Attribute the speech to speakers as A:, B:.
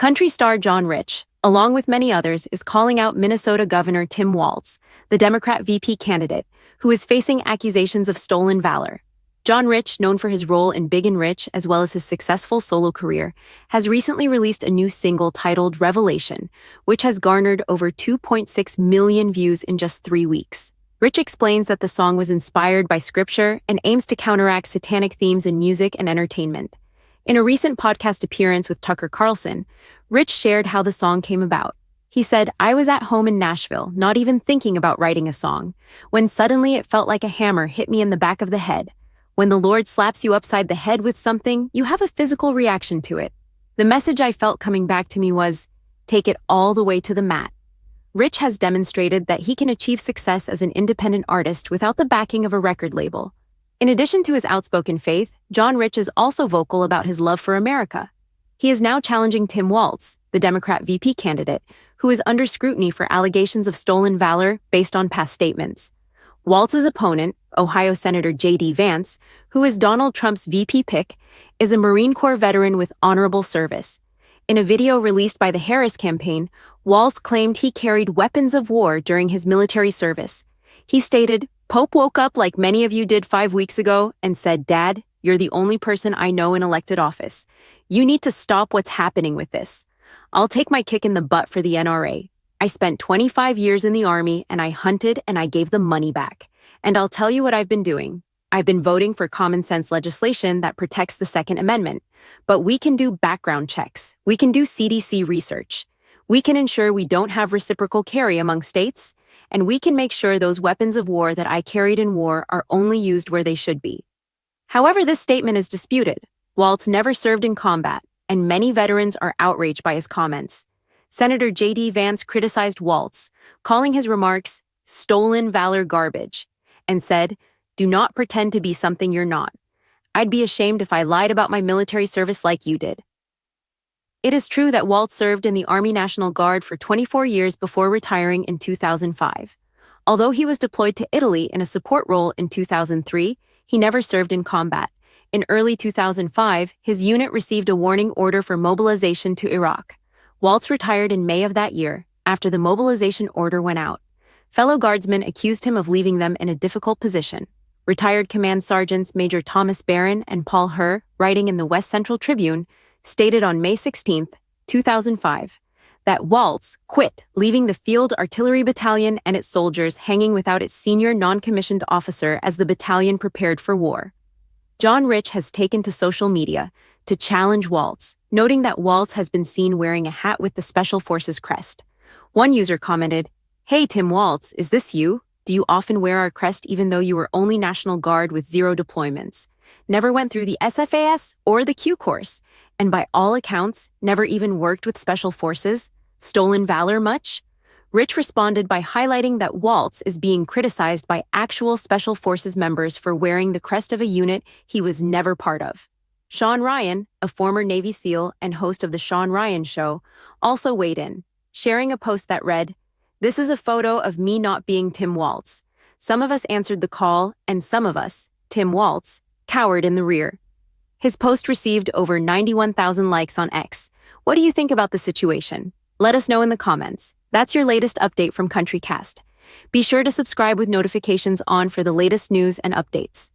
A: Country star John Rich, along with many others, is calling out Minnesota Governor Tim Walz, the Democrat VP candidate, who is facing accusations of stolen valor. John Rich, known for his role in Big and Rich as well as his successful solo career, has recently released a new single titled Revelation, which has garnered over 2.6 million views in just 3 weeks. Rich explains that the song was inspired by scripture and aims to counteract satanic themes in music and entertainment. In a recent podcast appearance with Tucker Carlson, Rich shared how the song came about. He said, "I was at home in Nashville, not even thinking about writing a song, when suddenly it felt like a hammer hit me in the back of the head. When the Lord slaps you upside the head with something, you have a physical reaction to it. The message I felt coming back to me was, take it all the way to the mat." Rich has demonstrated that he can achieve success as an independent artist without the backing of a record label. In addition to his outspoken faith, John Rich is also vocal about his love for America. He is now challenging Tim Walz, the Democrat VP candidate, who is under scrutiny for allegations of stolen valor based on past statements. Walz's opponent, Ohio Senator J.D. Vance, who is Donald Trump's VP pick, is a Marine Corps veteran with honorable service. In a video released by the Harris campaign, Walz claimed he carried weapons of war during his military service. He stated, "Pope woke up like many of you did 5 weeks ago and said, 'Dad, you're the only person I know in elected office. You need to stop what's happening with this. I'll take my kick in the butt for the NRA. I spent 25 years in the Army and I hunted and I gave the money back. And I'll tell you what I've been doing. I've been voting for common sense legislation that protects the Second Amendment. But we can do background checks. We can do CDC research. We can ensure we don't have reciprocal carry among states. And we can make sure those weapons of war that I carried in war are only used where they should be." However, this statement is disputed. Walz never served in combat, and many veterans are outraged by his comments. Senator J.D. Vance criticized Walz, calling his remarks stolen valor garbage, and said, "Do not pretend to be something you're not. I'd be ashamed if I lied about my military service like you did." It is true that Walz served in the Army National Guard for 24 years before retiring in 2005. Although he was deployed to Italy in a support role in 2003, he never served in combat. In early 2005, his unit received a warning order for mobilization to Iraq. Walz retired in May of that year, after the mobilization order went out. Fellow guardsmen accused him of leaving them in a difficult position. Retired Command Sergeants Major Thomas Barron and Paul Herr, writing in the West Central Tribune, stated on May 16, 2005, that Walz quit, leaving the Field Artillery Battalion and its soldiers hanging without its senior non-commissioned officer as the battalion prepared for war. John Rich has taken to social media to challenge Walz, noting that Walz has been seen wearing a hat with the Special Forces crest. One user commented, "Hey Tim Walz, is this you? Do you often wear our crest even though you were only National Guard with 0 deployments? Never went through the SFAS or the Q course, and by all accounts, never even worked with Special Forces? Stolen valor much?" Rich responded by highlighting that Walz is being criticized by actual Special Forces members for wearing the crest of a unit he was never part of. Sean Ryan, a former Navy SEAL and host of The Sean Ryan Show, also weighed in, sharing a post that read, "This is a photo of me not being Tim Walz. Some of us answered the call, and some of us, Tim Walz, cowered in the rear." His post received over 91,000 likes on X. What do you think about the situation? Let us know in the comments. That's your latest update from CountryCast. Be sure to subscribe with notifications on for the latest news and updates.